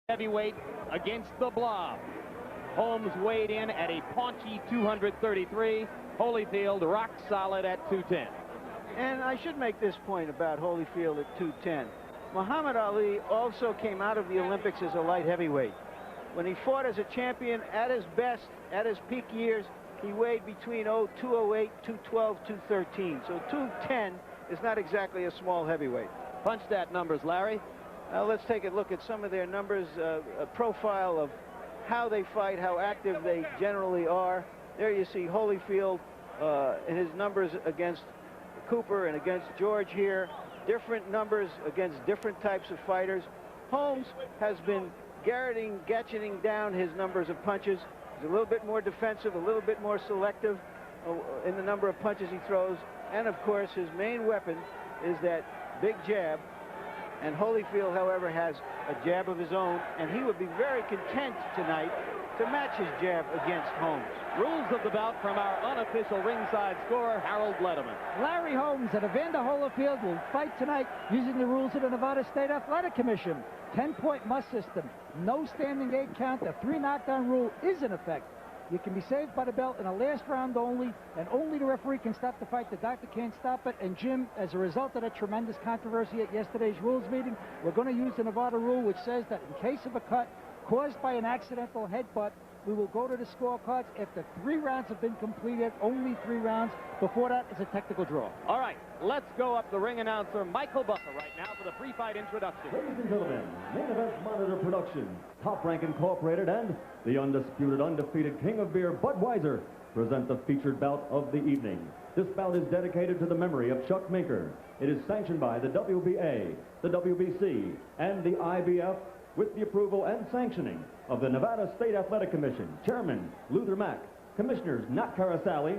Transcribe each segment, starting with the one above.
Heavyweight against the Blob. Holmes weighed in at a paunchy 233. Holyfield rock solid at 210. And I should make this point about Holyfield at 210. Muhammad Ali also came out of the Olympics as a light heavyweight. When he fought as a champion at his best, at his peak years, he weighed between 208, 212, 213. So 210 is not exactly a small heavyweight. Punch that numbers, Larry. Now let's take a look at some of their numbers, a profile of how they fight, how active they generally are. There you see Holyfield and his numbers against Cooper and against George here. Different numbers against different types of fighters. Holmes has been gadgeting down his numbers of punches. He's a little bit more defensive, a little bit more selective in the number of punches he throws. And of course, his main weapon is that big jab. And Holyfield, however, has a jab of his own, and he would be very content tonight to match his jab against Holmes. Rules of the bout from our unofficial ringside scorer, Harold Letterman. Larry Holmes and Evander Holyfield will fight tonight using the rules of the Nevada State Athletic Commission. 10-point must system. No standing 8 count. The 3 knockdown rule is in effect. You can be saved by the belt in the last round only, and only the referee can stop the fight. The doctor can't stop it. And Jim, as a result of that tremendous controversy at yesterday's rules meeting, we're going to use the Nevada rule, which says that in case of a cut caused by an accidental headbutt, we will go to the scorecards after 3 rounds have been completed, only 3 rounds. Before that, it's a technical draw. All right, let's go up the ring announcer, Michael Buffer, right now for the pre-fight introduction. Ladies and gentlemen, Main Event Monitor Productions, Top Rank Incorporated, and the undisputed, undefeated King of Beer, Budweiser, present the featured bout of the evening. This bout is dedicated to the memory of Chuck Minker. It is sanctioned by the WBA, the WBC, and the IBF, with the approval and sanctioning of the Nevada State Athletic Commission, Chairman Luther Mack, Commissioners Nat Carasali,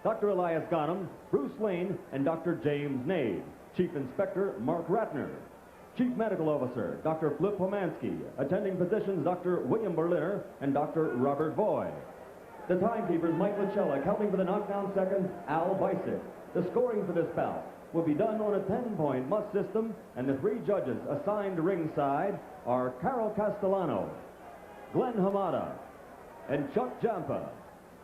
Dr. Elias Ghanem, Bruce Lane, and Dr. James Nave, Chief Inspector Mark Ratner, Chief Medical Officer Dr. Flip Pomansky, attending physicians Dr. William Berliner and Dr. Robert Voy. The timekeepers Mike Lachella, counting for the knockdown seconds, Al Bicek. The scoring for this bout will be done on a 10-point must system, and the 3 judges assigned ringside are Carol Castellano, Glenn Hamada, and Chuck Jampa.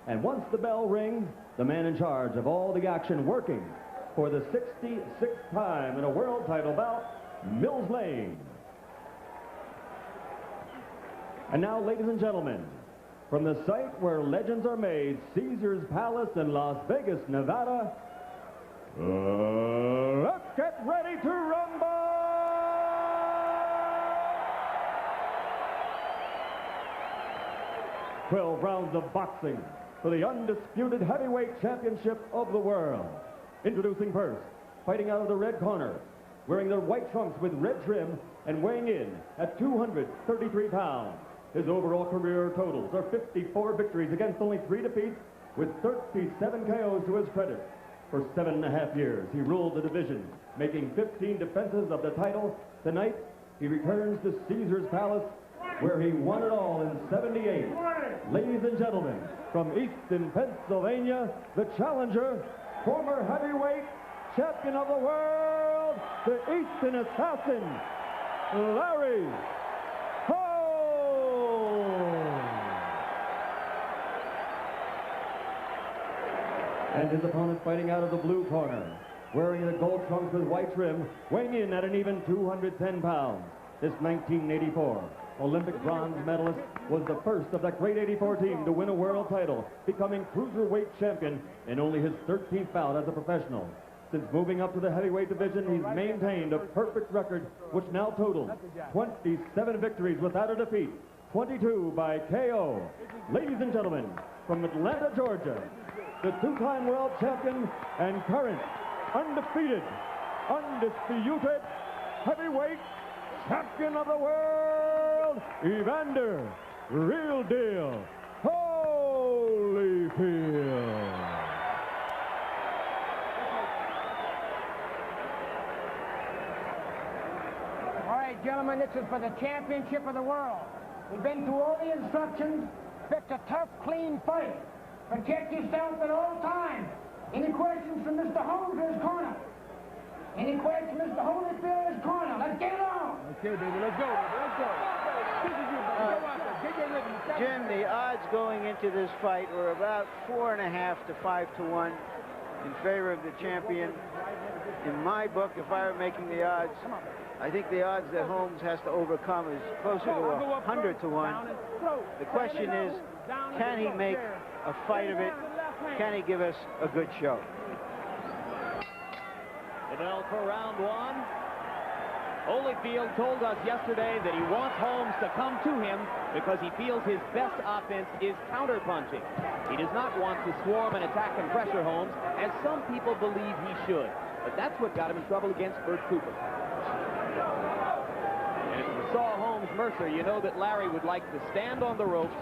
And once the bell rings, the man in charge of all the action working for the 66th time in a world title bout, Mills Lane. And now, ladies and gentlemen, from the site where legends are made, Caesar's Palace in Las Vegas, Nevada, let's get ready to rumble! 12 rounds of boxing for the undisputed heavyweight championship of the world. Introducing first, fighting out of the red corner, wearing their white trunks with red trim and weighing in at 233 pounds. His overall career totals are 54 victories against only 3 defeats, with 37 KOs to his credit. For 7.5 years, he ruled the division, making 15 defenses of the title. Tonight, he returns to Caesar's Palace, where he won it all in '78. Ladies and gentlemen, from Easton, Pennsylvania, the challenger, former heavyweight champion of the world, the Easton Assassin, Larry Holmes. And his opponent fighting out of the blue corner, wearing the gold trunks with white trim, weighing in at an even 210 pounds. This 1984 Olympic bronze medalist was the first of that great '84 team to win a world title, becoming cruiserweight champion in only his 13th bout as a professional. Since moving up to the heavyweight division, he's maintained a perfect record, which now totals 27 victories without a defeat, 22 by KO. Ladies and gentlemen, from Atlanta, Georgia, the 2-time world champion and current undefeated, undisputed heavyweight champion of the world, Evander, real deal, Holyfield. All right, gentlemen, this is for the championship of the world. We've been through all the instructions. Picked a tough, clean fight. Protect yourself at all times. Any questions from Mr. Holmes or his corner? Any questions, Mr. Holyfield, his corner? Let's get it on. Okay, baby, let's go. Let's go. to this fight were about 4.5 to 5 to 1 in favor of the champion. In my book, if I were making the odds, I think the odds that Holmes has to overcome is closer to 100 to 1. The question is, can he make a fight of it? Can he give us a good show? The bell for round one. Holyfield told us yesterday that he wants Holmes to come to him because he feels his best offense is counterpunching. He does not want to swarm and attack and pressure Holmes, as some people believe he should. But that's what got him in trouble against Bert Cooper. And if you saw Holmes Mercer, you know that Larry would like to stand on the ropes,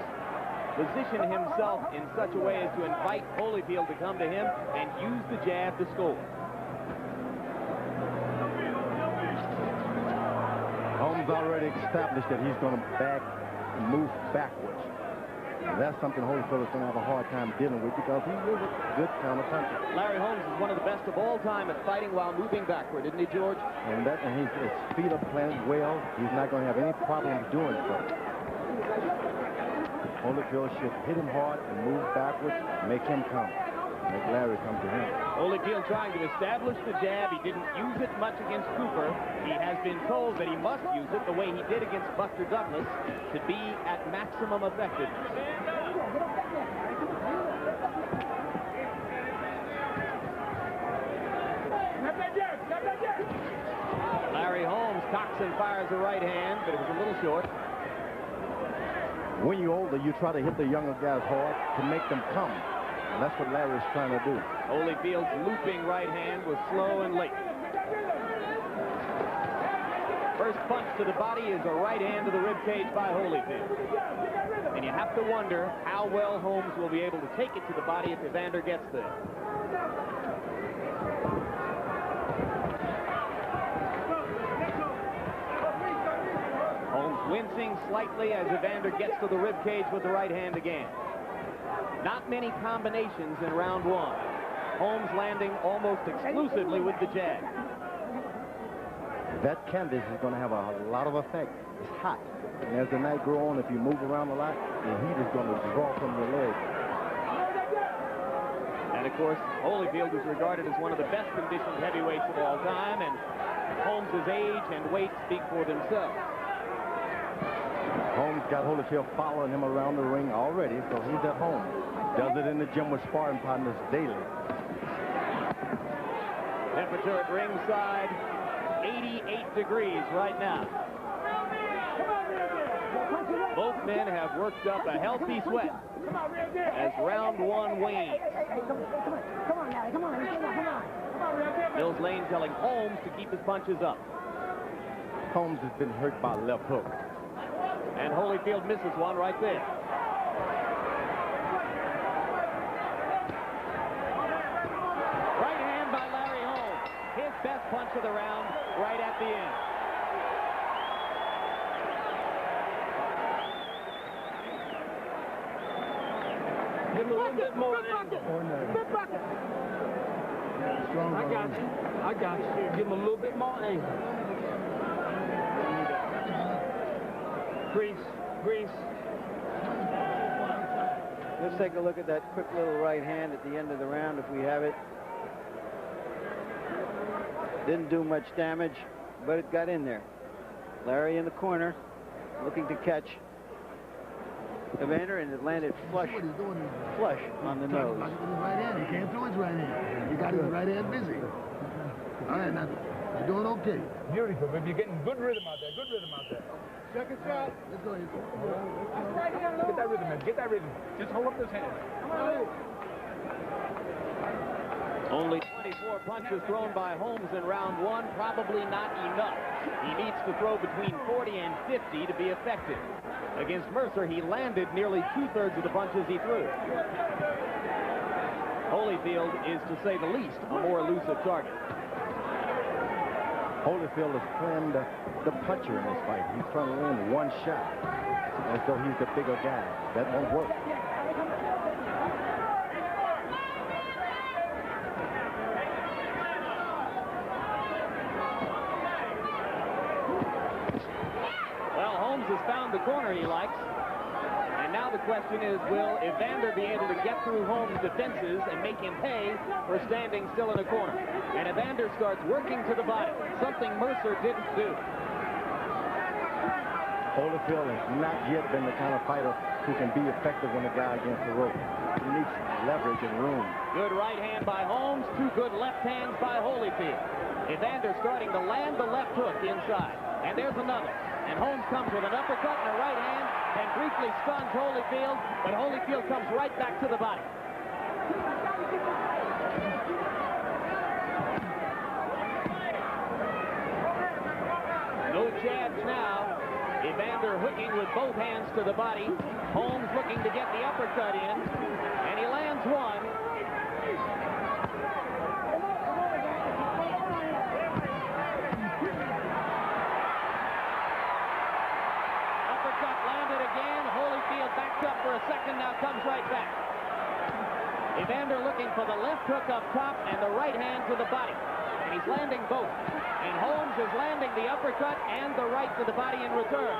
position himself in such a way as to invite Holyfield to come to him and use the jab to score. Holmes already established that he's going to back and move backwards. And that's something Holyfield is going to have a hard time dealing with because he is a good counter-puncher. Larry Holmes is one of the best of all time at fighting while moving backward, isn't he, George? And his feet are planted well. He's not going to have any problems doing so. Holyfield should hit him hard and move backwards, make him come. Make Larry come to him. Holyfield trying to establish the jab. He didn't use it much against Cooper. He has been told that he must use it the way he did against Buster Douglas to be at maximum effectiveness. Larry Holmes cocks and fires a right hand, but it was a little short. When you're older, you try to hit the younger guys hard to make them come. And that's what Larry's trying to do. Holyfield's looping right hand was slow and late. First punch to the body is a right hand to the rib cage by Holyfield. And you have to wonder how well Holmes will be able to take it to the body if Evander gets there. Holmes wincing slightly as Evander gets to the rib cage with the right hand again. Not many combinations in round one. Holmes landing almost exclusively with the jab. That canvas is going to have a lot of effect. It's hot. And as the night grows on, if you move around a lot, the heat is going to draw from your legs. And, of course, Holyfield is regarded as one of the best conditioned heavyweights of all time, and Holmes' age and weight speak for themselves. Holmes got Holyfield following him around the ring already, so he's at home. Does it in the gym with sparring partners daily. Temperature at ringside, 88 degrees right now. Both men have worked up a healthy sweat as round one wanes. Mills Lane telling Holmes to keep his punches up. Holmes has been hurt by a left hook. And Holyfield misses one right there. Right hand by Larry Holmes. His best punch of the round right at the end. Give him a little bit more angle. I got you. Give him a little bit more angle. Grease. Let's take a look at that quick little right hand at the end of the round if we have it. Didn't do much damage, but it got in there. Larry in the corner, looking to catch Evander, and it landed flush on the nose. Right hand. He came through his right hand. He got his right hand busy. All right, now you're doing okay. Beautiful, baby. You're getting good rhythm out there. Second shot. Let's go ahead. Get that rhythm, man. Get that rhythm. Just hold up this hand. Only 24 punches thrown by Holmes in round one, probably not enough. He needs to throw between 40 and 50 to be effective. Against Mercer, he landed nearly 2/3 of the punches he threw. Holyfield is, to say the least, a more elusive target. Holyfield is playing the puncher in this fight. He's trying to land one shot as though he's the bigger guy. That won't work. Well, Holmes has found the corner he likes. And now the question is, will Evander be able to get through Holmes' defenses and make him pay for standing still in the corner? And Evander starts working to the body, something Mercer didn't do. Holyfield has not yet been the kind of fighter who can be effective when a guy against the rope. He needs leverage and room. Good right hand by Holmes, two good left hands by Holyfield. Evander starting to land the left hook inside. And there's another. And Holmes comes with an uppercut and a right hand and briefly stuns Holyfield, but Holyfield comes right back to the body. No jabs now. Evander hooking with both hands to the body. Holmes looking to get the uppercut in, and he lands one. Uppercut landed again. Holyfield backs up for a second, now comes right back. Evander looking for the left hook up top and the right hand to the body. And he's landing both. And Holmes is landing the uppercut and the right to the body in return.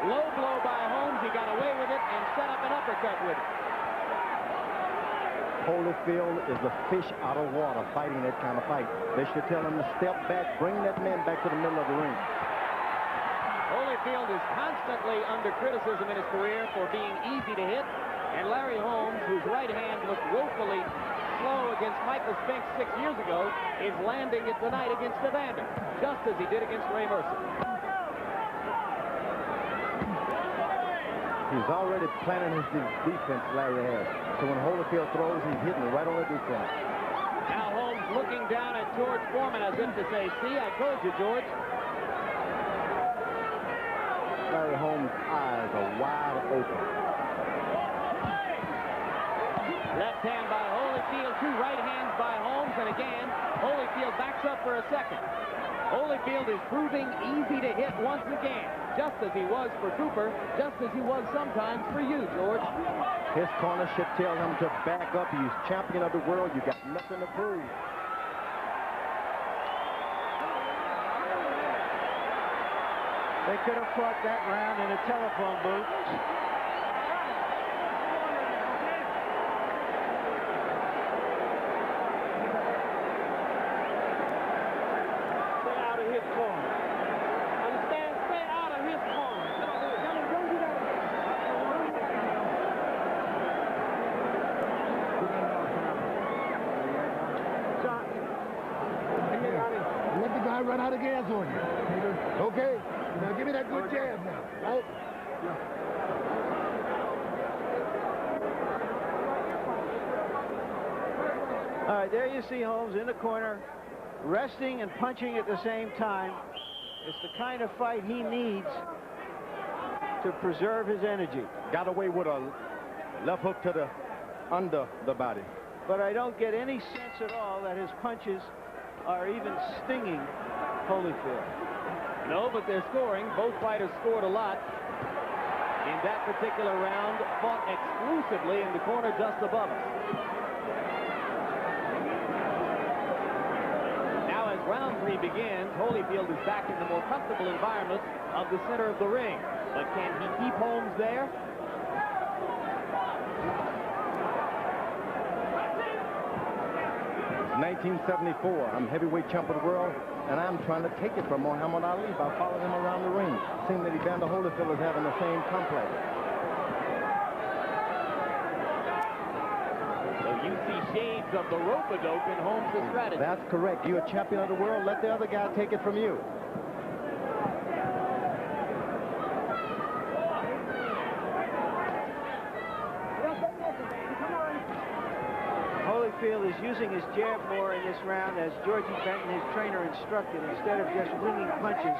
Low blow by Holmes. He got away with it and set up an uppercut with it. Holyfield is a fish out of water fighting that kind of fight. They should tell him to step back, bring that man back to the middle of the ring. Holyfield is constantly under criticism in his career for being easy to hit. And Larry Holmes, whose right hand looked woefully slow against Michael Spinks 6 years ago, is landing it tonight against Evander, just as he did against Ray Mercer. He's already planning his defense, Larry has. So when Holyfield throws, he's hitting right on the defense. Now Holmes looking down at George Foreman as if to say, see, I told you, George. Larry Holmes' eyes are wide open. Left hand by Holyfield, two right hands by Holmes, and again, Holyfield backs up for a second. Holyfield is proving easy to hit once again, just as he was for Cooper, just as he was sometimes for you, George. His corner should tell him to back up. He's champion of the world. You got nothing to prove. They could have fought that round in a telephone booth. Run out of gas on you. Okay? Now give me that good jab now, right? All right, there you see Holmes in the corner, resting and punching at the same time. It's the kind of fight he needs to preserve his energy. Got away with a left hook to the under the body. But I don't get any sense at all that his punches are even stinging Holyfield. No, but they're scoring. Both fighters scored a lot in that particular round, fought exclusively in the corner just above us. Now, as round 3 begins, Holyfield is back in the more comfortable environment of the center of the ring. But can he keep Holmes there? It's 1974. I'm heavyweight champ of the world, and I'm trying to take it from Muhammad Ali by following him around the ring. Seeing that Evander Holyfield is having the same complex. So you see shades of the rope-a-dope in Holmes' strategy. That's correct. You're a champion of the world. Let the other guy take it from you. Holyfield is using his jab more in this round, as Georgie Benton, his trainer, instructed, instead of just winging punches.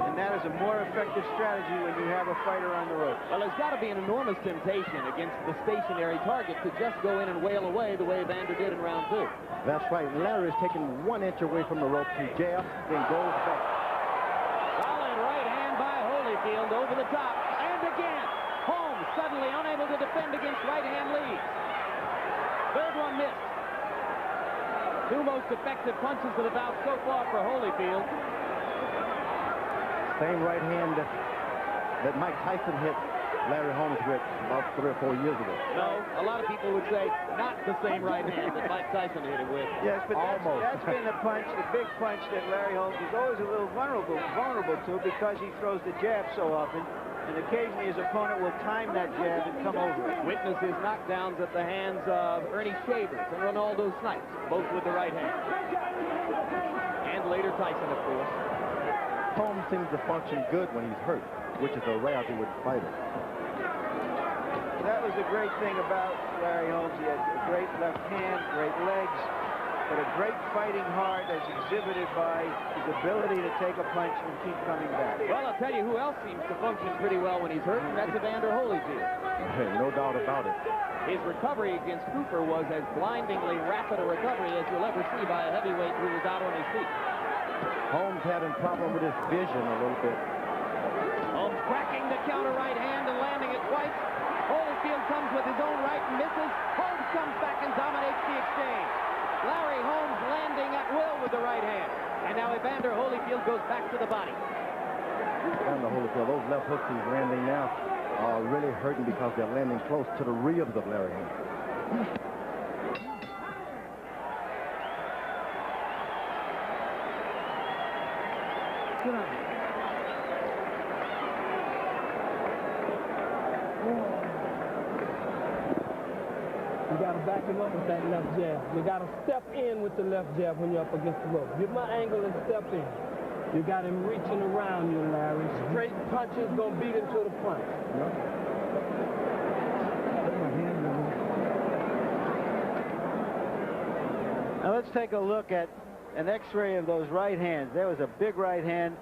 And that is a more effective strategy when you have a fighter on the ropes. Well, there's got to be an enormous temptation against the stationary target to just go in and wail away the way Evander did in round 2. That's right. Larry's taking 1 inch away from the rope. He jabs, then goes back. Solid right hand by Holyfield over the top. And again, Holmes suddenly unable to defend against right hand leads. Third one missed. 2 most effective punches of the bout so far for Holyfield. Same right hand that that Mike Tyson hit Larry Holmes with about 3 or 4 years ago. No, a lot of people would say not the same right hand that Mike Tyson hit it with. Yes, but Almost. that's been the punch, the big punch that Larry Holmes is always a little vulnerable to because he throws the jab so often, and occasionally his opponent will time that jab and come over it. Witness his knockdowns at the hands of Ernie Shavers and Ronaldo Snipes, both with the right hand. And later Tyson, of course. Holmes seems to function good when he's hurt, which is a rarity with fighters. That was the great thing about Larry Holmes. He had a great left hand, great legs, but a great fighting heart as exhibited by his ability to take a punch and keep coming back. Well, I'll tell you who else seems to function pretty well when he's hurt, and that's Evander Holyfield. No doubt about it. His recovery against Cooper was as blindingly rapid a recovery as you'll ever see by a heavyweight who was out on his feet. Holmes had a problem with his vision a little bit. Holmes cracking the counter right hand and landing it twice. Holyfield comes with his own right and misses. Holmes comes back and dominates the exchange. Larry Holmes landing at will with the right hand. And now Evander Holyfield goes back to the body. Evander Holyfield, those left hooks he's landing now are really hurting because they're landing close to the ribs of Larry Holmes. Sit down. You got to back him up with that left jab. You got to step in with the left jab when you're up against the rope. Get my angle and step in. You got him reaching around you, Larry. Straight punches going to beat him to the punch. Now let's take a look at an x-ray of those right hands. There was a big right hand,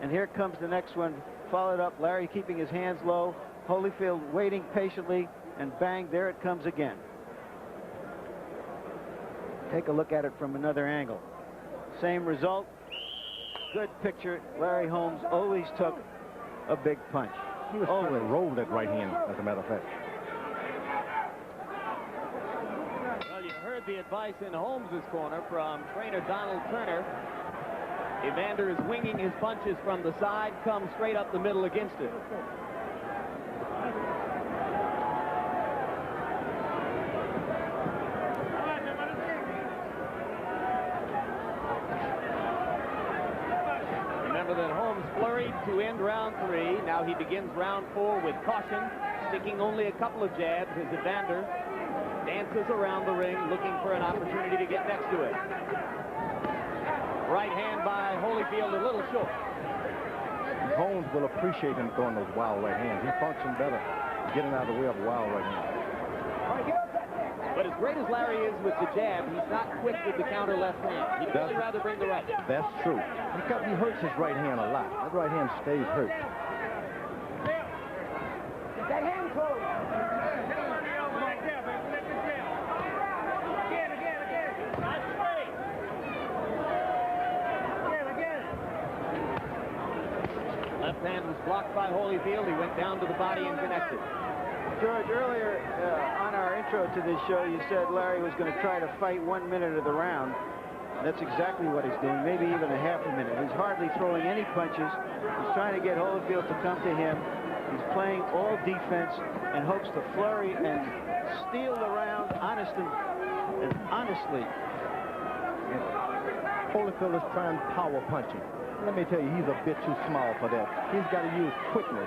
and here comes the next one, followed up. Larry keeping his hands low, Holyfield waiting patiently, and bang, there it comes again. Take a look at it from another angle. Same result. Good picture. Larry Holmes always took a big punch. He was always rolled that right hand, as a matter of fact. Well, you heard the advice in Holmes' corner from trainer Donald Turner. Evander is winging his punches from the side, comes straight up the middle against it. Remember that Holmes flurried to end round 3. Now he begins round 4 with caution, sticking only a couple of jabs as Evander dances around the ring looking for an opportunity to get next to it. Right hand by Holyfield a little short. Holmes will appreciate him throwing those wild right hands. He functions better getting out of the way of wild right hands. But as great as Larry is with the jab, he's not quick with the counter left hand. He'd really rather bring the right. That's true. Because he hurts his right hand a lot. That right hand stays hurt. Get that hand closed. Left hand was blocked by Holyfield. He went down to the body and connected. George, earlier on our intro to this show, you said Larry was going to try to fight 1 minute of the round. That's exactly what he's doing, maybe even a half a minute. He's hardly throwing any punches. He's trying to get Holyfield to come to him. He's playing all defense and hopes to flurry and steal the round honestly. Holyfield is trying power punching. Let me tell you, he's a bit too small for that. He's got to use quickness.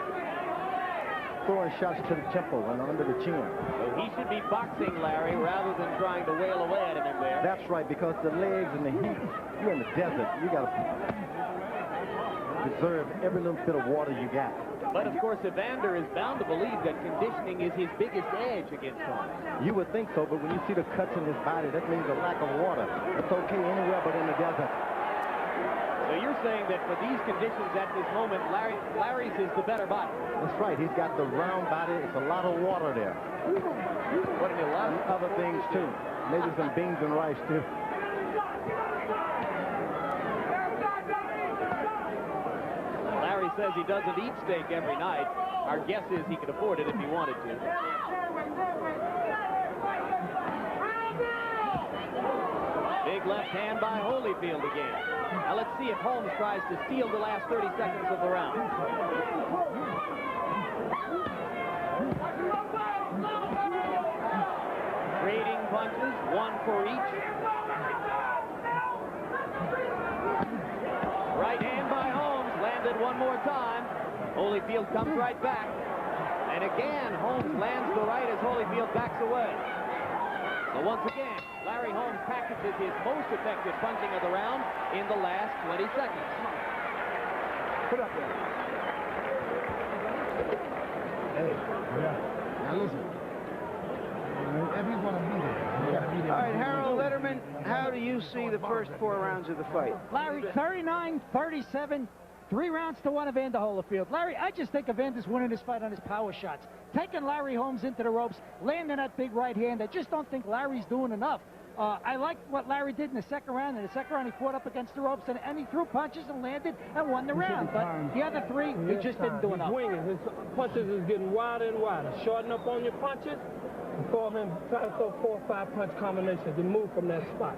Throwing shots to the temple and under the chin. So he should be boxing Larry rather than trying to wail away at him in there. That's right, because the legs and the heat, you're in the desert. You got to preserve every little bit of water you got. But of course, Evander is bound to believe that conditioning is his biggest edge against Holmes. You would think so, but when you see the cuts in his body, that means a lack of water. That's okay anywhere but in the desert. So you're saying that for these conditions at this moment, Larry's is the better body. That's right. He's got the round body. It's a lot of water there. What a lot And other things, too. Maybe some beans and rice, too. Larry says he doesn't eat steak every night. Our guess is he could afford it if he wanted to. Big left hand by Holyfield again. Now let's see if Holmes tries to steal the last 30 seconds of the round. punches, one for each. Right hand by Holmes, landed one more time. Holyfield comes right back. And again, Holmes lands the right as Holyfield backs away. So once again, Larry Holmes packages his most effective punching of the round in the last 20 seconds. Put up there. Hey, now listen. If he's going to be there, you got to be there. All right, Harold Letterman, how do you see the first 4 rounds of the fight? Larry, 39-37, 3 rounds to 1 Evander Holyfield. Larry, I just think Evander's winning this fight on his power shots. Taking Larry Holmes into the ropes, landing that big right hand. I just don't think Larry's doing enough. I like what Larry did in the second round. In the second round, he fought up against the ropes, and he threw punches and landed and won the round. But the other 3, he just didn't do enough. He's winging. His punches is getting wider and wider. Shorten up on your punches. Try to throw 4 or 5 punch combinations and move from that spot.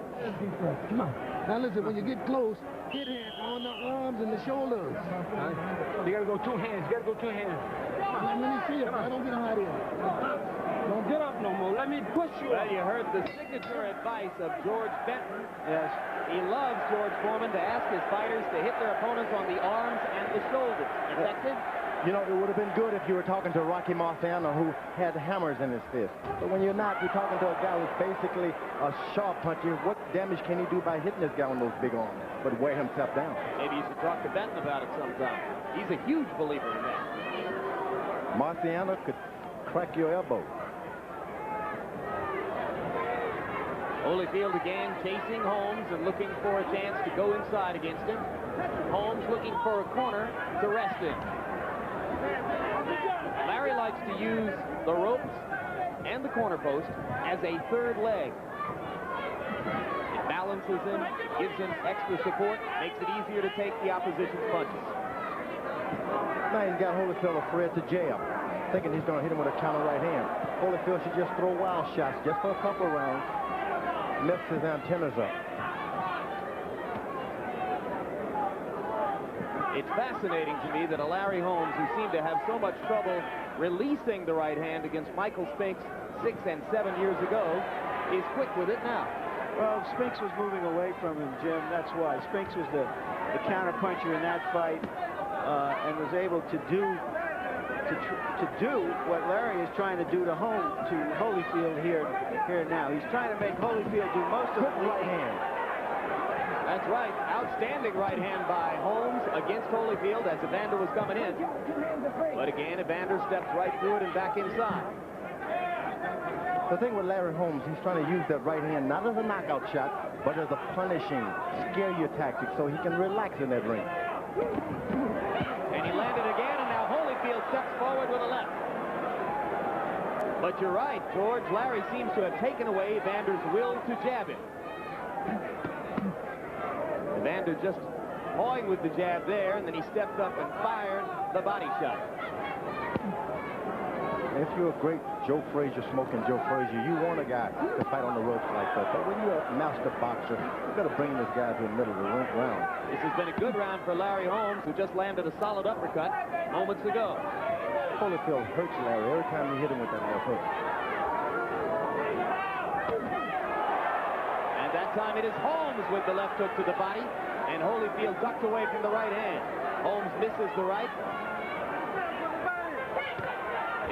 Come on. Now listen, when you get close, hit him on the arms and the shoulders. You got to go 2 hands. You got to go 2 hands. Let me see it. I don't get hot in. Don't get up no more. Let me push you Well, up. you heard the signature advice of George Benton. Yes. He loves George Foreman to ask his fighters to hit their opponents on the arms and the shoulders. Effective? You know, it would have been good if you were talking to Rocky Marciano, who had hammers in his fist. But when you're not, you're talking to a guy who's basically a sharp puncher. What damage can he do by hitting this guy on those big arms, but wear himself down? Maybe you should talk to Benton about it sometime. He's a huge believer in that. Marciano could crack your elbow. Holyfield again chasing Holmes and looking for a chance to go inside against him. Holmes looking for a corner to rest in. Larry likes to use the ropes and the corner post as a third leg. It balances him, gives him extra support, makes it easier to take the opposition's punches. Now he's got Holyfield afraid to jab, thinking he's going to hit him with a counter right hand. Holyfield should just throw wild shots just for a couple of rounds, lifts his antennas up. It's fascinating to me that a Larry Holmes, who seemed to have so much trouble releasing the right hand against Michael Spinks 6 and 7 years ago, is quick with it now. Well, Spinks was moving away from him, Jim. That's why. Spinks was the counter puncher in that fight and was able to do what Larry is trying to do to Holyfield here now. He's trying to make Holyfield do most of the right hand. That's right. Outstanding right hand by Holmes against Holyfield as Evander was coming in. But again, Evander steps right through it and back inside. The thing with Larry Holmes, he's trying to use that right hand not as a knockout shot, but as a punishing, scare you tactic so he can relax in that ring. And he landed again, and now Holyfield steps forward with a left. But you're right, George. Larry seems to have taken away Evander's will to jab him. Evander just pawing with the jab there, and then he stepped up and fired the body shot. If you're a great Joe Frazier, smoking Joe Frazier, you want a guy to fight on the ropes like that. But when you're a master boxer, you've got to bring this guy to the middle of the round. This has been a good round for Larry Holmes, who just landed a solid uppercut moments ago. Holyfield hurts Larry every time you hit him with that left hook. And that time it is Holmes with the left hook to the body, and Holyfield ducked away from the right hand. Holmes misses the right.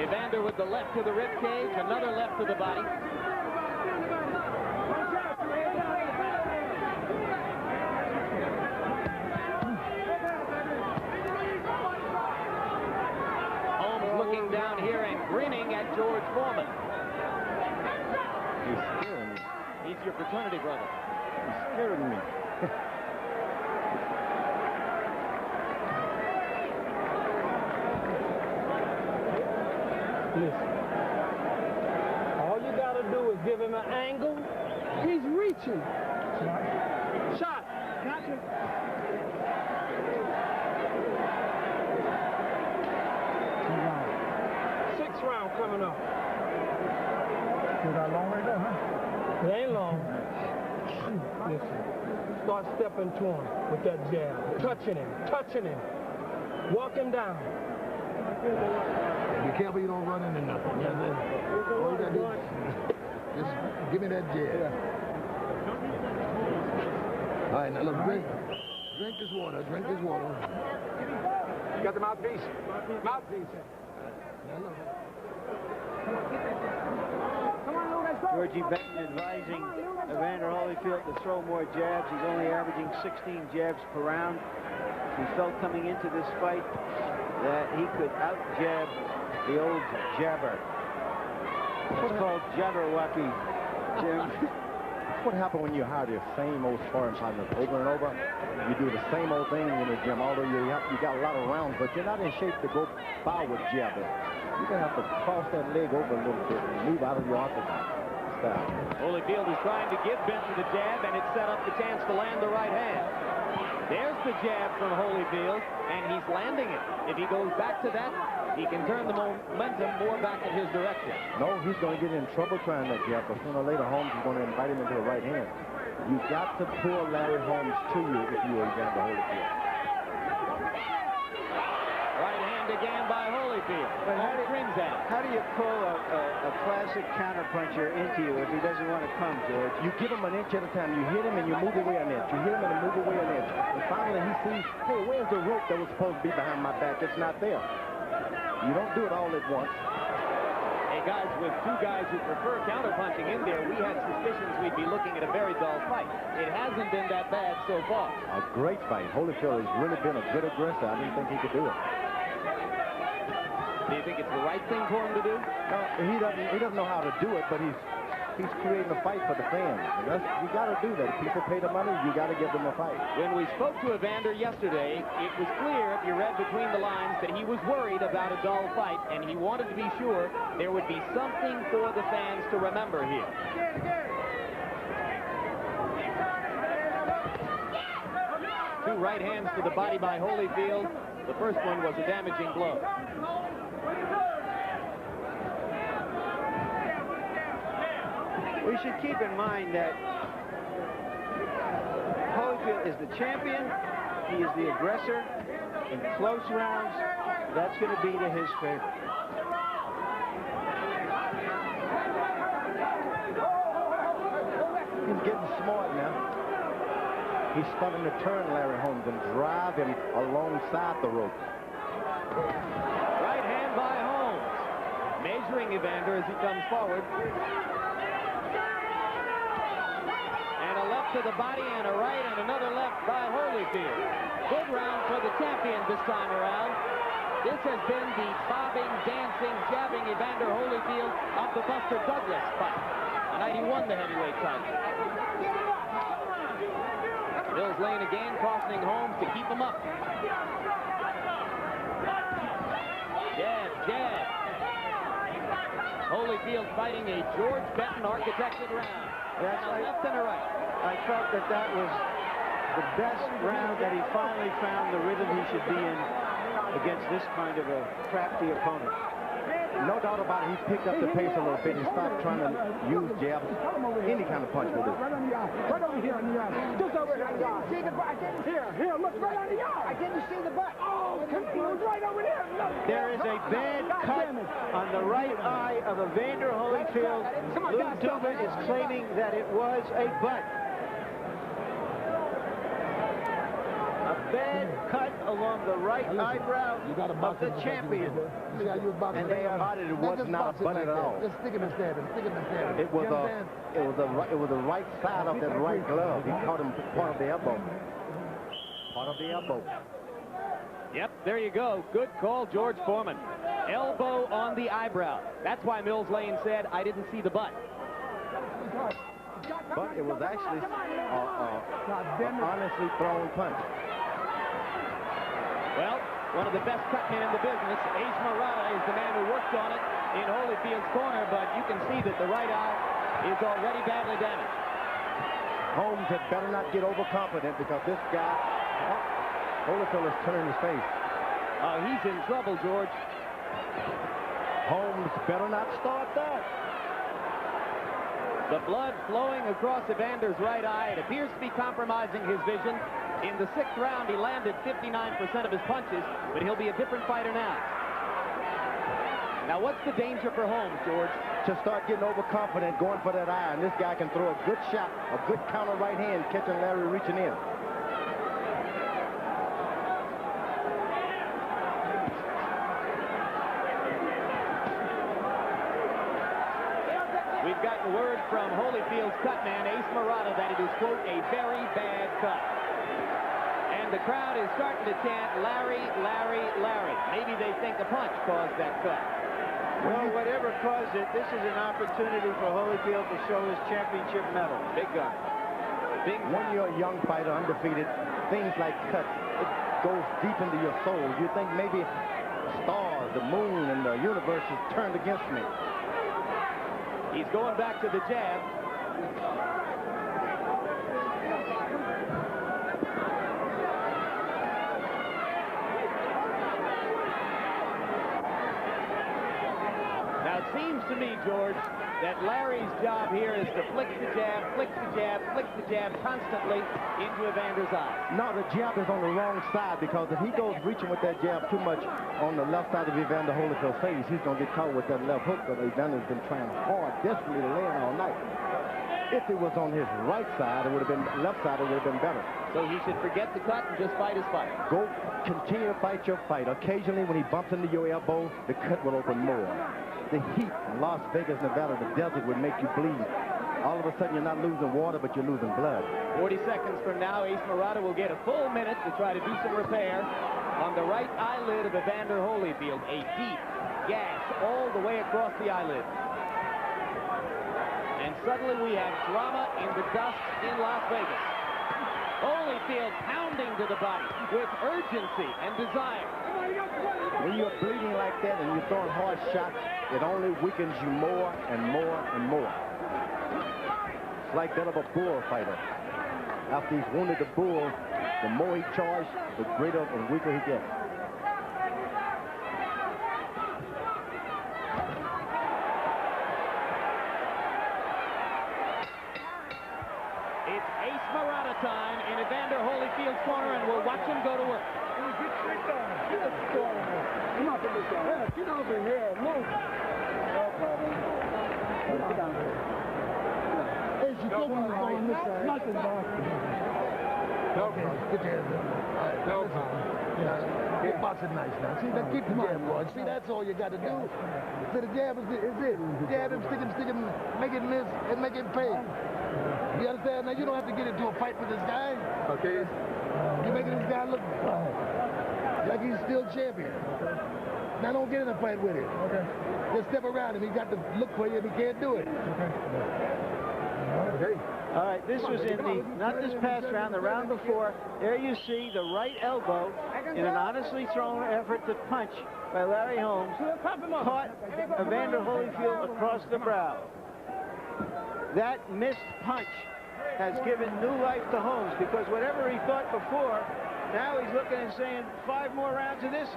Evander with the left to the rib cage, another left to the body. Holmes looking down here and grinning at George Foreman. He's scaring me. He's your fraternity brother. He's scaring me. Listen. All you got to do is give him an angle. He's reaching. Shot. Gotcha. Sixth round coming up. You got a long way to go, huh? It ain't long. Listen. Start stepping to him with that jab. Touching him. Walk him down. Be careful you don't run into nothing. All you got to do is Just give me that jab. All right, now look, drink this water. Drink this water. You got the mouthpiece? Mouthpiece. Now look. Georgie Benton advising Evander Holyfield to throw more jabs. He's only averaging 16 jabs per round. He felt coming into this fight that he could out-jab the old jabber. It's called Jabberwocky, Jim. That's what happened when you hire the same old sparring partners over and over. You do the same old thing in the gym, although you got a lot of rounds, but you're not in shape to go forward jabbing. You're going to have to cross that leg over a little bit and move out of your orthodox style. Holyfield is trying to give Benton the jab, and it set up the chance to land the right hand. There's the jab from Holyfield, and he's landing it. If he goes back to that, he can turn the momentum more back in his direction. No, he's going to get in trouble trying that jab, but sooner or later, Holmes is going to invite him into the right hand. You got to pull Larry Holmes to you if you are Evander Holyfield. Right hand again by Holyfield. But how do you pull a classic counterpuncher into you if he doesn't want to come, George? You give him an inch at a time. You hit him and you move away an inch. You hit him and you move away an inch. And finally he sees, hey, where's the rope that was supposed to be behind my back? It's not there. You don't do it all at once. Hey, guys, with two guys who prefer counterpunching in there, we had suspicions we'd be looking at a very dull fight. It hasn't been that bad so far. A great fight. Holyfield has really been a good aggressor. I didn't think he could do it. Do you think it's the right thing for him to do? No, he doesn't know how to do it, but he's creating a fight for the fans. And you got to do that. If people pay the money, you got to give them a fight. When we spoke to Evander yesterday, it was clear, if you read between the lines, that he was worried about a dull fight, and he wanted to be sure there would be something for the fans to remember here. Two right hands to the body by Holyfield. The first one was a damaging blow. We should keep in mind that Holyfield is the champion. He is the aggressor. In close rounds, that's going to be to his favor. He's getting smart now. He's starting to turn Larry Holmes and drive him alongside the rope. Right hand by Holmes. Measuring Evander as he comes forward. And a left to the body and a right and another left by Holyfield. Good round for the champion this time around. This has been the bobbing, dancing, jabbing Evander Holyfield of the Buster Douglas fight. The night he won the heavyweight title. Mills Lane again, cautioning Holmes to keep him up. Jab, jab. Holyfield fighting a George Benton architected round. That's a left and a right. I felt that was the best round, that he finally found the rhythm he should be in against this kind of a crafty opponent. No doubt about it, he picked up the pace a little bit. He stopped trying to use jabs. Any kind of punch will do. Right on the eye. Right over here on the eye. Just over here on the eye. See the butt? Here, look, right on the eye. I didn't see the butt. Oh, it was right over there. No. There is a bad cut on the right eye of Evander Holyfield. Lou Duva is claiming that it was a butt. A bad cut along the right eyebrow of the champion. And they admitted it was not a butt at all. Just stick him and stab him. Stick him and stab him. It was the right side of that right glove. He caught him part of the elbow. Part of the elbow. Yep, there you go. Good call, George Foreman. Elbow on the eyebrow. That's why Mills Lane said, I didn't see the butt. But it was actually an honestly thrown punch. Well, one of the best cutmen in the business, Ace Murata, is the man who worked on it in Holyfield's corner, but you can see that the right eye is already badly damaged. Holmes had better not get overconfident, because this guy, Holyfield, is turning his face. He's in trouble, George. Holmes better not start that. The blood flowing across Evander's right eye. It appears to be compromising his vision. In the 6th round, he landed 59% of his punches, but he'll be a different fighter now. Now, what's the danger for Holmes, George? To start getting overconfident, going for that eye, and this guy can throw a good shot, a good counter right hand, catching Larry reaching in. We've gotten word from Holyfield's cut man, Ace Murata, that it is, quote, a very bad cut. And the crowd is starting to chant, Larry, Larry, Larry. Maybe they think a punch caused that cut. Well, whatever caused it, this is an opportunity for Holyfield to show his championship medal. Big gun. Big When you're a young fighter, undefeated, things like cuts, it goes deep into your soul. You think maybe stars, the moon, and the universe is turned against me. He's going back to the jab. Now, it seems to me, George, that Larry's job here is to flick the jab, flick the jab, flick the jab constantly into Evander's eye. No, the jab is on the wrong side, because if he goes reaching with that jab too much on the left side of Evander Holyfield's face, he's going to get caught with that left hook that Evander's been trying hard, desperately to land all night. If it was on his right side, it would have been left side, it would have been better. So he should forget the cut and just fight his fight. Go continue to fight your fight. Occasionally, when he bumps into your elbow, the cut will open more. The heat in Las Vegas, Nevada, the desert would make you bleed. All of a sudden, you're not losing water, but you're losing blood. 40 seconds from now, Ace Murata will get a full minute to try to do some repair on the right eyelid of Evander Holyfield. A deep gash all the way across the eyelid. And suddenly we have drama in the dust in Las Vegas. Holyfield pounding to the body with urgency and desire. When you're bleeding like that and you're throwing hard shots, it only weakens you more and more and more. It's like that of a bullfighter. After he's wounded the bull, the more he charges, the greater and weaker he gets. It's Ace Murata time in Evander Holyfield's corner, and we'll watch him go to work. Come on, get over here. Move. No problem. Sit down. Hey, she's on this side. Nothing, boss. No problem. Get your hands up. No problem. Keep boxing nice now. See, that keep the jab, boy. See, that's all you got to do. See, the jab is it. Jab him, stick him, make it miss, and make it pay. You understand? Now, you don't have to get into a fight with this guy. Okay. You're making this guy look like he's still champion. Now, don't get in a fight with him. Okay. Just step around him. He got to look for you, and he can't do it. Okay. Okay. All right, this was in the, not this past round, the round before. There you see the right elbow in an honestly thrown effort to punch by Larry Holmes caught Evander Holyfield across the brow. That missed punch has given new life to Holmes, because whatever he thought before, now he's looking and saying, 5 more rounds of this,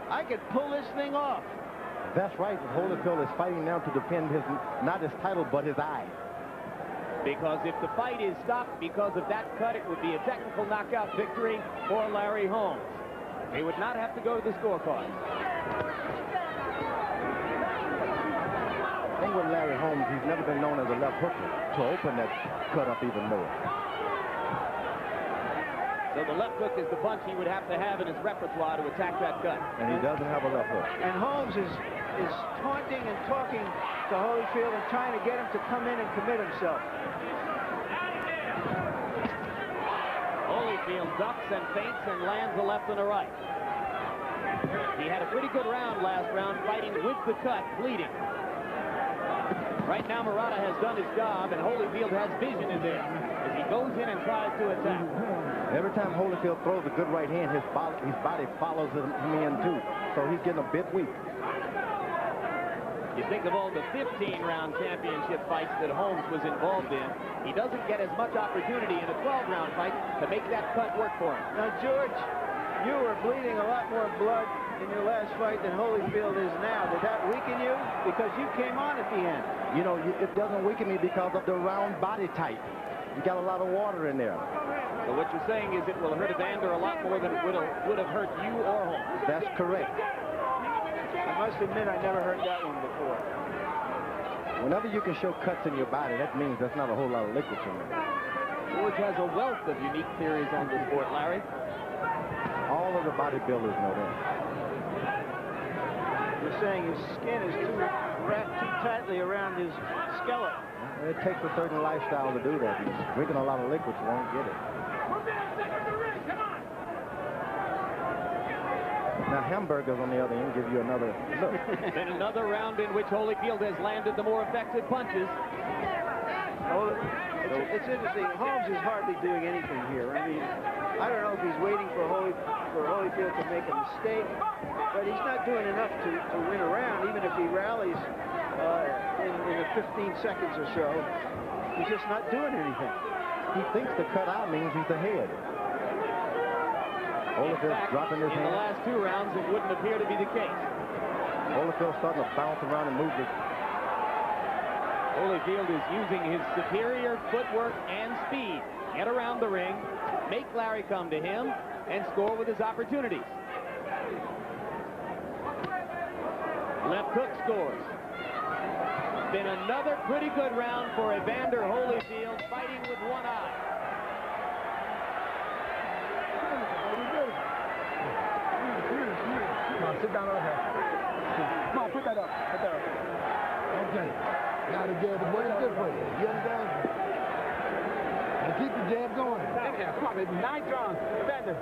I could pull this thing off. That's right. Holyfield is fighting now to defend his, not his title, but his eye. Because if the fight is stopped because of that cut, it would be a technical knockout victory for Larry Holmes. He would not have to go to the scorecard. The thing with Larry Holmes, he's never been known as a left hooker to open that cut up even more. So the left hook is the punch he would have to have in his repertoire to attack that cut. And he doesn't have a left hook. And Holmes is taunting and talking to Holyfield and trying to get him to come in and commit himself. Holyfield ducks and feints and lands a left and a right. He had a pretty good round last round, fighting with the cut, bleeding. Right now, Murata has done his job, and Holyfield has vision in there as he goes in and tries to attack. Every time Holyfield throws a good right hand, his body follows him in too. So he's getting a bit weak. You think of all the 15-round championship fights that Holmes was involved in, he doesn't get as much opportunity in a 12-round fight to make that cut work for him. Now, George, you were bleeding a lot more blood in your last fight than Holyfield is now. Did that weaken you? Because you came on at the end. You know, it doesn't weaken me because of the round body type. You got a lot of water in there. So what you're saying is it will hurt Evander a lot more than it would have hurt you or Holmes. That's correct. And must admit I never heard that one before. Whenever you can show cuts in your body, that means there's not a whole lot of liquid in there. George has a wealth of unique theories on the sport, Larry. All of the bodybuilders know that. You're saying his skin is too wrapped too tightly around his skeleton. It takes a certain lifestyle to do that. He's drinking a lot of liquids, won't get it. Now, hamburgers, on the other end, give you another look. Then another round in which Holyfield has landed the more effective punches. Oh, it's interesting. Holmes is hardly doing anything here. I mean, I don't know if he's waiting for Holyfield to make a mistake, but he's not doing enough to win a round, even if he rallies in the 15 seconds or so. He's just not doing anything. He thinks the cut out means he's ahead. Holyfield's dropping his hand. In the last 2 rounds, it wouldn't appear to be the case. Holyfield's starting to bounce around and move it. Holyfield is using his superior footwork and speed. Get around the ring, make Larry come to him, and score with his opportunities. Left hook scores. Been another pretty good round for Evander Holyfield, fighting with one eye. Come on, sit down over here. Come on, put that up. Right there. Okay. Now the jab is working good for you. You understand? And keep the jab going. Come on, baby. 9 rounds. Evander,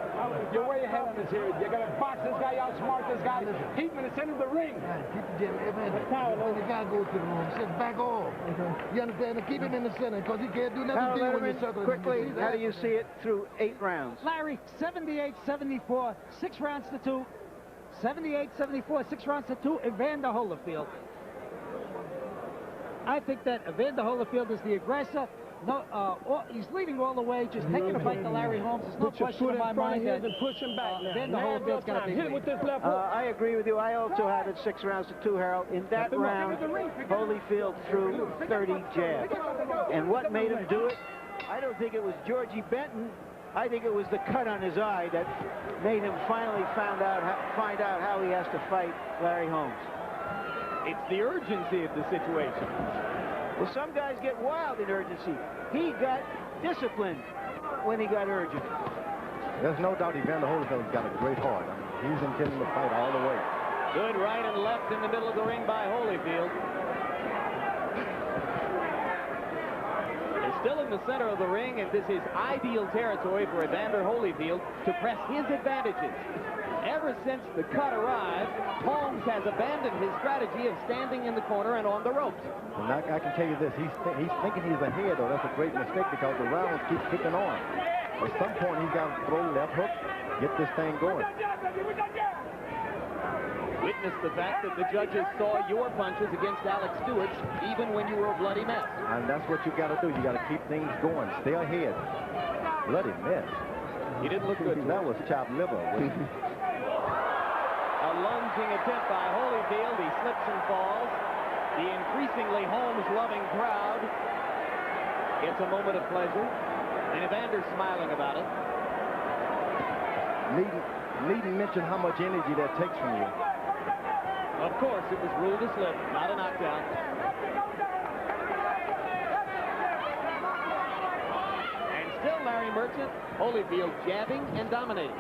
you're way ahead on this here. You're going to box this guy, outsmart this guy, keep him in the center of the ring. Right, keep the jab. Evander, when the guy goes to the room, sit back off. You understand? And keep him in the center because he can't do nothing to you when you're circling. Quickly, how do you see it through 8 rounds? Larry, 78-74, 6 rounds to 2. 78-74, 6 rounds to 2, Evander Holyfield. I think that Evander Holyfield is the aggressor. No, he's leading all the way, just taking a fight to Larry Holmes. There's no question in my mind that push him back now. Evander Holyfield's got a big hit him with this left hook. I agree with you. I also have it 6 rounds to 2, Harold. In that round, Holyfield threw 30 jabs. And what made him do it? I don't think it was Georgie Benton. I think it was the cut on his eye that made him finally find out how he has to fight Larry Holmes. It's the urgency of the situation. Well, some guys get wild in urgency. He got disciplined when he got urgent. There's no doubt Evander Holyfield's got a great heart. I mean, he's intending to fight all the way. Good right and left in the middle of the ring by Holyfield. They're still in the center of the ring, and this is ideal territory for Evander Holyfield to press his advantages. Ever since the cut arrived, Holmes has abandoned his strategy of standing in the corner and on the ropes. And I can tell you this, he's thinking he's ahead, though. That's a great mistake because the rounds keep kicking on. At some point, he's got to throw left hook, get this thing going. Witness the fact that the judges saw your punches against Alex Stewart's, even when you were a bloody mess. And that's what you got to do. You got to keep things going. Stay ahead. Bloody mess. He didn't look good. That was chopped liver. A lunging attempt by Holyfield. He slips and falls. The increasingly Holmes-loving crowd gets a moment of pleasure. And Evander's smiling about it. Needn't mention how much energy that takes from you. Of course, it was ruled a slip, not a knockdown. And still Larry Merchant, Holyfield jabbing and dominating.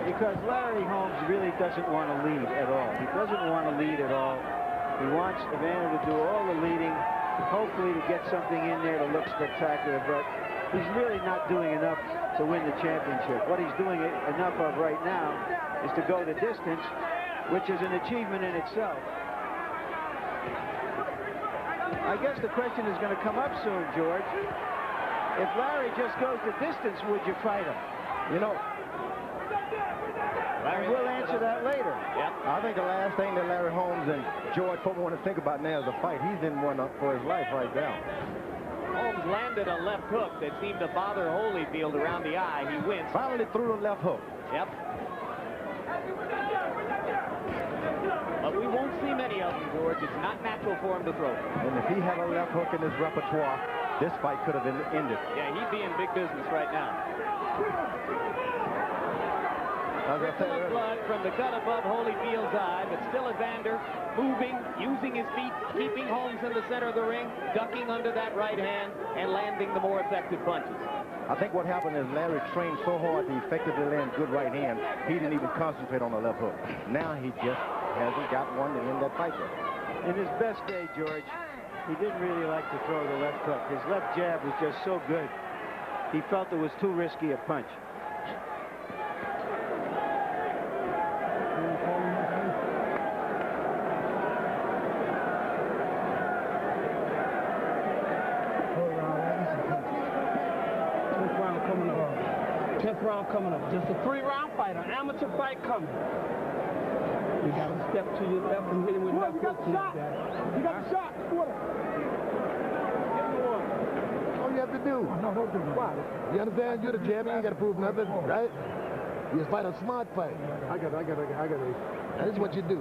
Because Larry Holmes really doesn't want to lead at all. He doesn't want to lead at all. He wants Evander to do all the leading, hopefully to get something in there to look spectacular, but he's really not doing enough to win the championship. What he's doing enough of right now is to go the distance, which is an achievement in itself. I guess the question is going to come up soon, George. If Larry just goes the distance, would you fight him? You know, Larry, we'll answer that later. Yep. I think the last thing that Larry Holmes and George Foreman want to think about now is a fight. He's in one for his life right now. Holmes landed a left hook that seemed to bother Holyfield around the eye. He wins. Finally threw the left hook. Yep. But we won't see many of them, George. It's not natural for him to throw. And if he had a left hook in his repertoire, this fight could have ended. Yeah, he'd be in big business right now. trickle of blood from the cut above Holyfield's eye, but still Evander moving, using his feet, keeping Holmes in the center of the ring, ducking under that right hand, and landing the more effective punches. I think what happened is Larry trained so hard to effectively land good right hand, he didn't even concentrate on the left hook. Now he just hasn't got one to end that fight with. In his best day, George, he didn't really like to throw the left hook. His left jab was just so good. He felt it was too risky a punch. Round coming up. Just a 3-round fight, an amateur fight coming. You got to step to your left and hit him with left hook. You got the shot. All you have to do. No, don't do that. You understand? You're the champion. You got to prove nothing, right? You just fight a smart fight. I got it. That is what you do.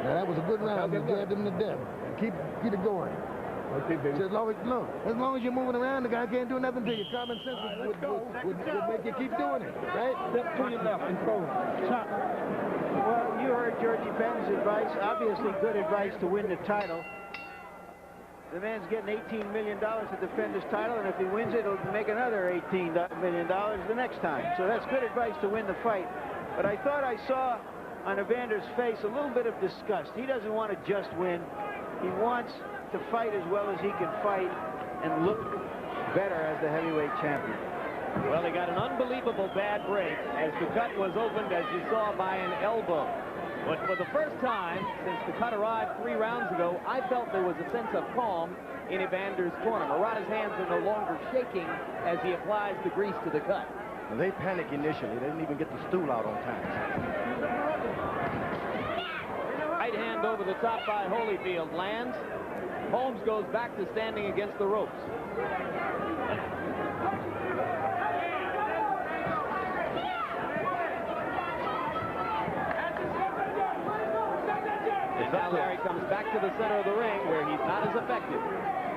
Now, that was a good round. You jabbed him to death. Keep it going. Okay, baby. So as long as you're moving around, the guy can't do nothing to you. Common sense would make you keep doing it, right? Step to your left and throw. Shot. Well, you heard Georgie Benn's advice. Obviously good advice to win the title. The man's getting $18 million to defend his title, and if he wins it, it'll make another $18 million the next time. So that's good advice to win the fight. But I thought I saw on Evander's face a little bit of disgust. He doesn't want to just win. He wants to fight as well as he can fight and look better as the heavyweight champion. Well, he got an unbelievable bad break as the cut was opened, as you saw, by an elbow. But for the first time since the cut arrived 3 rounds ago, I felt there was a sense of calm in Evander's corner. Murata's hands are no longer shaking as he applies the grease to the cut. Well, they panicked initially. They didn't even get the stool out on time. Right hand over the top by Holyfield lands. Holmes goes back to standing against the ropes. And now Larry comes back to the center of the ring where he's not as effective.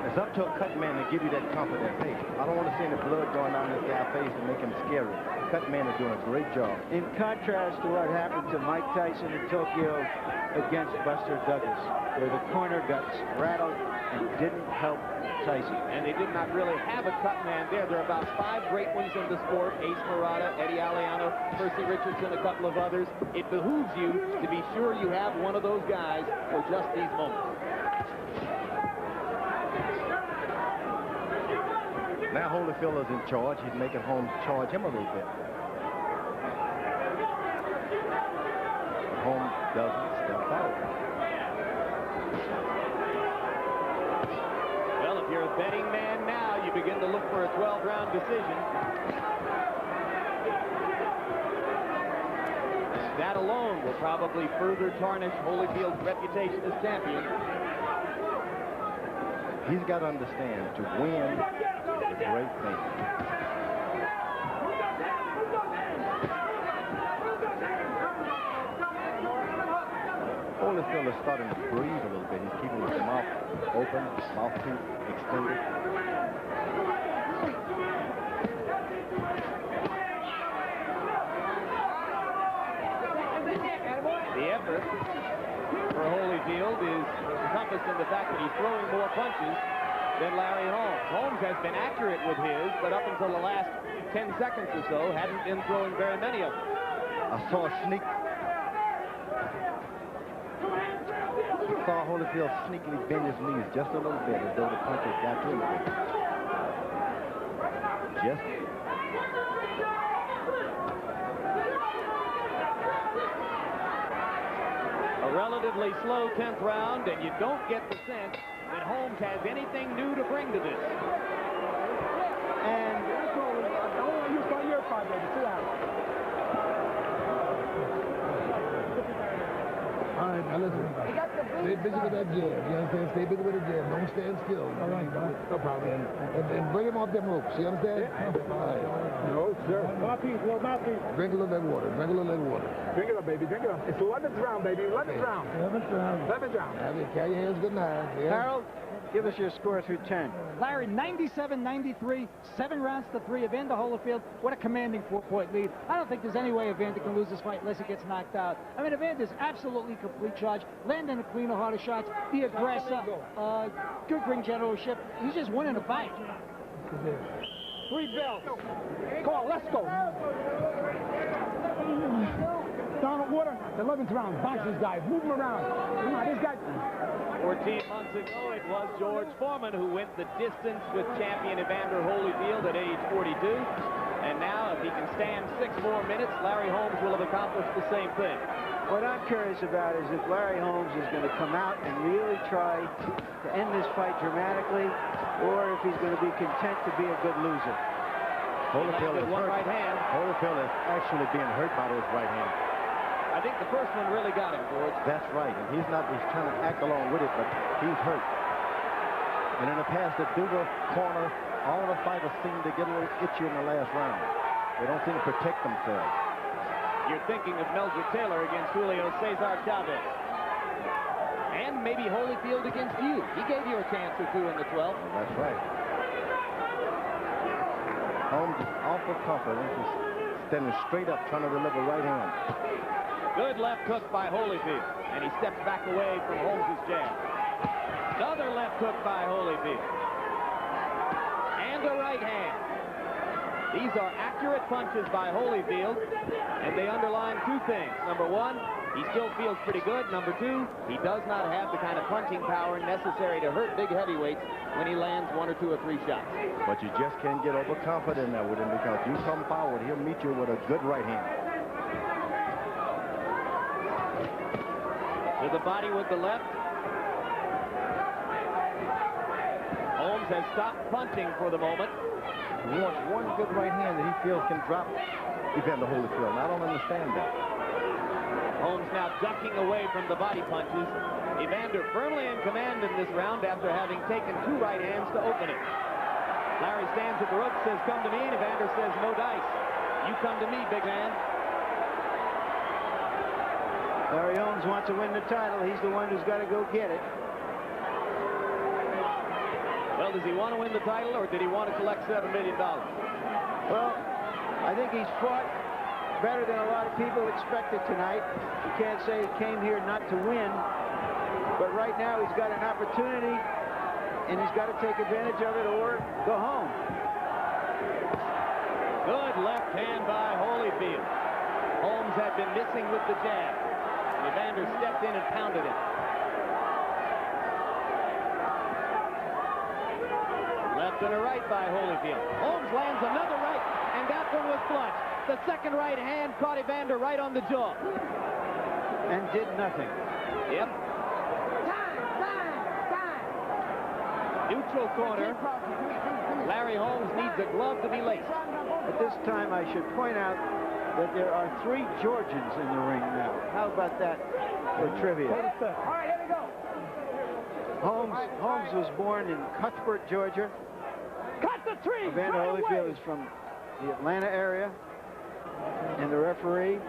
It's up to a cut man to give you that confidence. Hey, I don't want to see any blood going down this guy's face to make him scary. Cut man is doing a great job. In contrast to what happened to Mike Tyson in Tokyo against Buster Douglas, where the corner got rattled and didn't help Tyson. And they did not really have a cut man there. There are about 5 great ones in the sport: Ace Murata, Eddie Aliano, Percy Richardson, a couple of others. It behooves you to be sure you have one of those guys for just these moments. Now Holyfield is in charge. He's making Holmes charge him a little bit. Holmes doesn't step out. Well, if you're a betting man now, you begin to look for a 12-round decision. That alone will probably further tarnish Holyfield's reputation as champion. He's got to understand, to win is a great thing. Holyfield is starting to breathe a little bit. He's keeping his mouth open, mouthpiece extended. The effort for Holyfield is encompassed in the fact that he's throwing more punches than Larry Holmes. Holmes has been accurate with his, but up until the last 10 seconds or so, hadn't been throwing very many of them. I saw a sneak. I saw Holyfield sneakily bend his knees just a little bit as though the punches got to him a bit. Just. A relatively slow 10th round, and you don't get the sense that Holmes has anything new to bring to this. And you start your fight, baby. Sit down. All right, now listen. Stay busy with that jab. You understand? Stay busy with the jab. Don't stand still. All right, no problem. And bring him off them ropes. You understand? Yeah. All right. No, sir. Mouthpiece, no mouthpiece. Drink a little of that water. Drink a little of that water. Drink it up, baby. Drink it up. It's 11th round, baby. 11th round. 11th round. Have it. Carry your hands good night. Yeah. Harold, Give us your score through 10. Larry, 97-93, 7 rounds to 3. Evander Holyfield, what a commanding 4-point lead. I don't think there's any way Evander can lose this fight unless he gets knocked out. I mean, Evander's absolutely complete charge, landing a cleaner, harder shots, the aggressor, good ring generalship. He's just winning the fight. 3 belts. Come on, let's go. Down the water, the 11th round. Box this guy. Move him around. Come on, this guy. 14 months ago, it was George Foreman who went the distance with champion Evander Holyfield at age 42. And now, if he can stand 6 more minutes, Larry Holmes will have accomplished the same thing. What I'm curious about is if Larry Holmes is going to come out and really try to end this fight dramatically, or if he's going to be content to be a good loser. Holyfield is one hurt. right hand. Holyfield is actually being hurt by those right hands. I think the first one really got him, George. That's right, and he's trying to act along with it, but he's hurt. And in the past, the Duga corner, all the fighters seem to get a little itchy in the last round. They don't seem to protect themselves. You're thinking of Meldrick Taylor against Julio Cesar Chavez. And maybe Holyfield against you. He gave you a chance or two in the 12th. That's right. Holmes is awful confident. He's standing straight up, trying to deliver right hand. Good left hook by Holyfield, and he steps back away from Holmes' jab. Another left hook by Holyfield. And a right hand. These are accurate punches by Holyfield, and they underline 2 things. Number 1, he still feels pretty good. Number 2, he does not have the kind of punching power necessary to hurt big heavyweights when he lands 1 or 2 or 3 shots. But you just can't get overconfident now with him, because you come forward, he'll meet you with a good right hand. To the body with the left. Holmes has stopped punching for the moment. He wants one good right hand that he feels can drop Evander Holyfield. And I don't understand that. Holmes now ducking away from the body punches. Evander firmly in command in this round after having taken 2 right hands to open it. Larry stands at the rope, says, "Come to me," and Evander says, "No dice. You come to me, big man." Larry Holmes wants to win the title. He's the one who's got to go get it. Well, does he want to win the title, or did he want to collect $7 million? Well, I think he's fought better than a lot of people expected tonight. You can't say he came here not to win, but right now he's got an opportunity, and he's got to take advantage of it or go home. Good left hand by Holyfield. Holmes had been missing with the jab. Evander stepped in and pounded it. Left and a right by Holyfield. Holmes lands another right, and that one was flush. The second right hand caught Evander right on the jaw. And did nothing. Yep. Neutral corner. Larry Holmes needs a glove to be laced. At this time, I should point out that there are 3 Georgians in the ring now. How about that for trivia? All right, here we go. Holmes was born in Cuthbert, Georgia. Cut the tree. Evander Holyfield is from the Atlanta area. And the referee,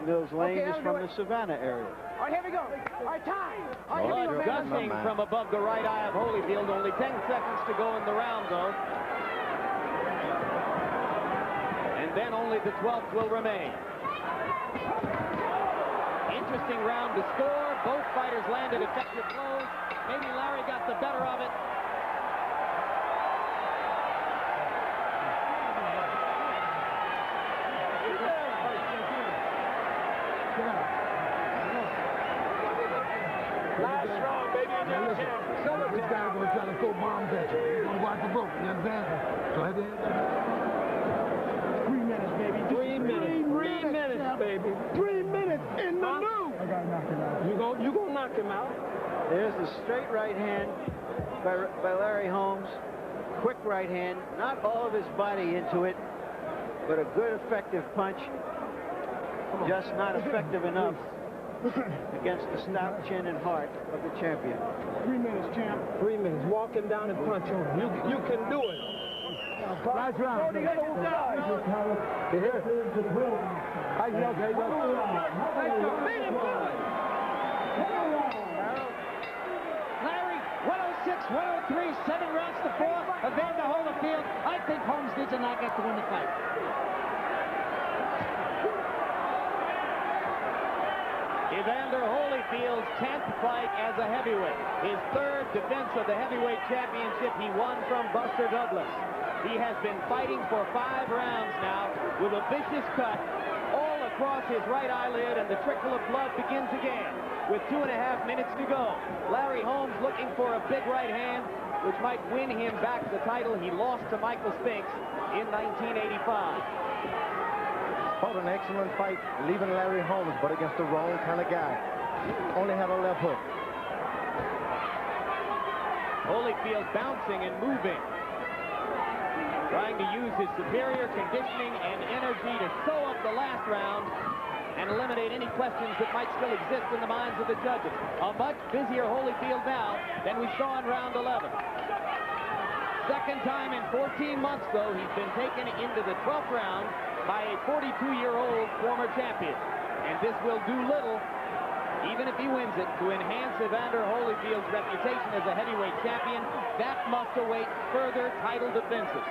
Mills Lane, is from the Savannah area. All right, here we go. All right, time. All right, here we go, Blood man. gushing from above the right eye of Holyfield. Only 10 seconds to go in the round, though. And then only the 12th will remain. Interesting round to score. Both fighters landed effective blows. Maybe Larry got the better of it. Last round, baby, and you're the champ. This guy's going to try to throw bombs at you. He's going to watch the rope, you understand? So have you... 3 minutes, baby. 3 minutes. 3 minutes, baby. 3 minutes in the new. I got to knock him out. You gonna knock him out? There's the straight right hand by Larry Holmes. Quick right hand. Not all of his body into it, but a good effective punch. Just not effective enough against the stout chin and heart of the champion. 3 minutes, champ. 3 minutes. Walk him down and punch on him. You can do it. Last round. You hear? Larry, 106 103, 7 rounds to 4. Evander Holyfield. I think Holmes needs a knockout to win the fight. Evander Holyfield's 10th fight as a heavyweight. His third defense of the heavyweight championship he won from Buster Douglas. He has been fighting for 5 rounds now with a vicious cut all across his right eyelid, and the trickle of blood begins again with 2.5 minutes to go. Larry Holmes looking for a big right hand, which might win him back the title he lost to Michael Spinks in 1985. Fought an excellent fight, leaving Larry Holmes, but against the wrong kind of guy. Only had a left hook. Holyfield bouncing and moving, trying to use his superior conditioning and energy to sew up the last round and eliminate any questions that might still exist in the minds of the judges. A much busier Holyfield now than we saw in round 11. Second time in 14 months, though, he's been taken into the 12th round by a 42-year-old former champion. And this will do little, even if he wins it, to enhance Evander Holyfield's reputation as a heavyweight champion. That must await further title defenses.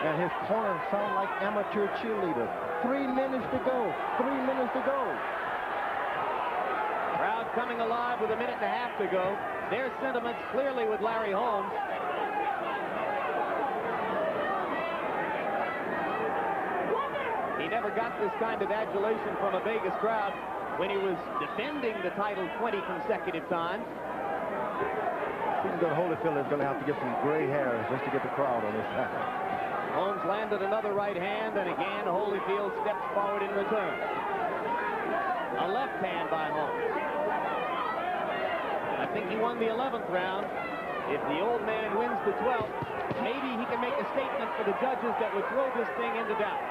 And his corners sound like amateur cheerleaders. 3 minutes to go. 3 minutes to go. Crowd coming alive with 1.5 minutes to go. Their sentiments clearly with Larry Holmes. He never got this kind of adulation from a Vegas crowd when he was defending the title 20 consecutive times. Seems that Holyfield is going to have to get some gray hairs just to get the crowd on his side. Holmes landed another right hand, and again Holyfield steps forward in return. A left hand by Holmes. I think he won the 11th round. If the old man wins the 12th, maybe he can make a statement for the judges that would throw this thing into doubt.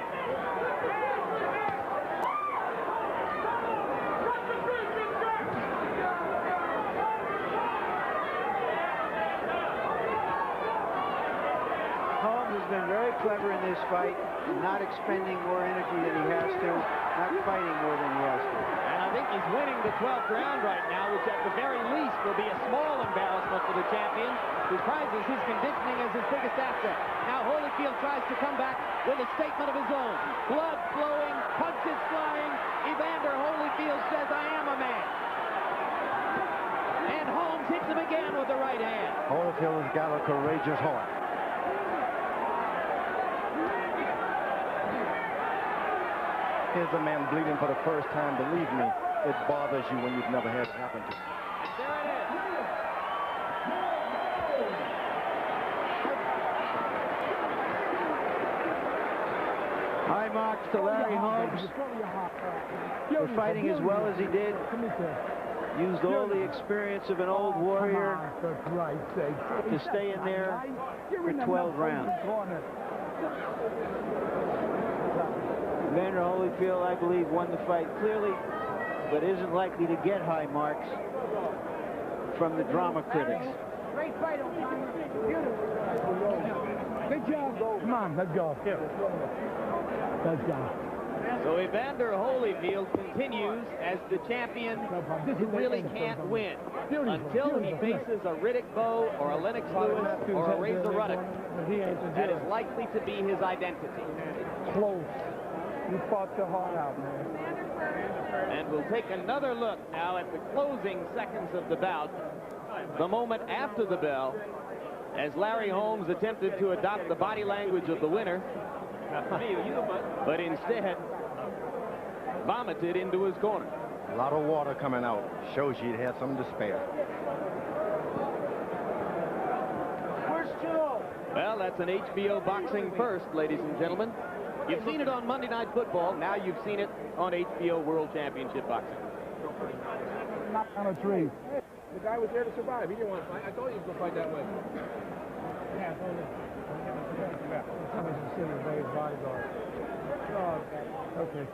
Holmes has been very clever in this fight, not expending more energy than he has to, not fighting more than he has to. And I think he's winning the 12th round right now, which at the very least will be a small embarrassment for the champion, who prizes his conditioning as his biggest asset. Now Holyfield tries to come back with a statement of his own. Blood flowing, punches flying. Evander Holyfield says, "I am a man." And Holmes hits him again with the right hand. Holyfield has got a courageous heart. Here's a man bleeding for the first time. Believe me, it bothers you when you've never had it happen to you. And there it is. High marks to Larry Holmes for fighting as well as he did. Used all the experience of an old warrior to stay in there for 12 rounds. Evander Holyfield, I believe, won the fight clearly, but isn't likely to get high marks from the drama critics. Great fight, O'Connor. Good job. Come on, let's go. Let's go. So Evander Holyfield continues as the champion who really can't win until he faces a Riddick Bowe or a Lennox Lewis or a Razor Ruddock. That is likely to be his identity. Close. You fought your heart out, man. And we'll take another look now at the closing seconds of the bout, the moment after the bell, as Larry Holmes attempted to adopt the body language of the winner, but instead vomited into his corner. A lot of water coming out. Shows you he'd had some to spare. Well, that's an HBO boxing first, ladies and gentlemen. You've seen it on Monday Night Football. Now you've seen it on HBO World Championship Boxing. Knock on a tree. The guy was there to survive. He didn't want to fight. I told you he was going to fight that way. Yeah, okay.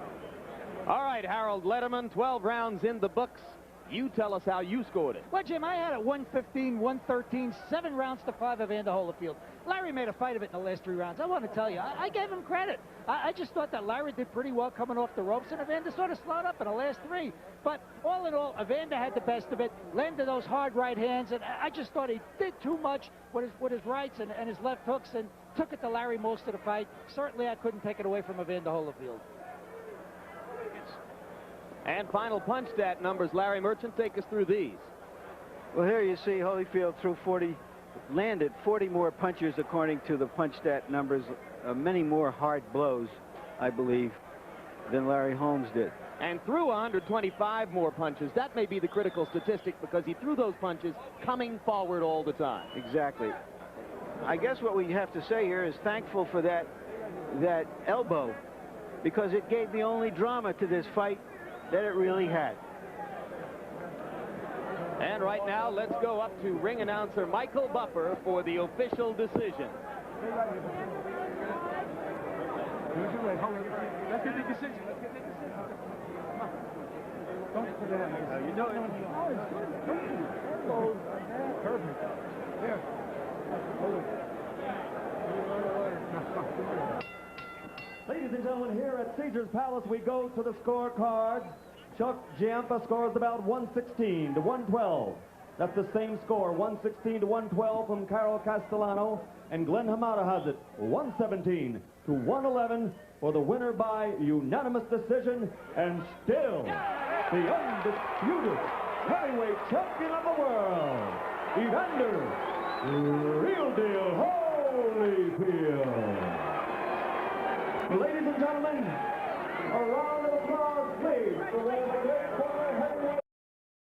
All right, Harold Letterman, 12 rounds in the books. You tell us how you scored it. Well, Jim, I had it 115, 113, 7 rounds to 5 of Evander Holyfield. Larry made a fight of it in the last 3 rounds. I want to tell you, I gave him credit. I just thought that Larry did pretty well coming off the ropes, and Evander sort of slowed up in the last 3. But all in all, Evander had the best of it, landed those hard right hands, and I just thought he did too much with his rights and his left hooks, and took it to Larry most of the fight. Certainly, I couldn't take it away from Evander Holyfield. And final punch stat numbers. Larry Merchant, take us through these. Well, here you see Holyfield landed 40 more punches according to the punch stat numbers, many more hard blows, I believe, than Larry Holmes did. And threw 125 more punches. That may be the critical statistic because he threw those punches coming forward all the time. Exactly. I guess what we have to say here is thankful for that elbow, because it gave the only drama to this fight that it really had. And right now, let's go up to ring announcer Michael Buffer for the official decision. Let's get the decision. Let's get the decision. Don't put that in. You know it. Perfect. Here. Ladies and gentlemen, here at Caesar's Palace, we go to the scorecard. Chuck Giampa scores about 116 to 112. That's the same score, 116 to 112 from Carol Castellano. And Glenn Hamada has it, 117 to 111 for the winner by unanimous decision, and still the undisputed heavyweight champion of the world, Evander, Real Deal Holyfield. Ladies and gentlemen, a round of applause, please, for the great former heavyweight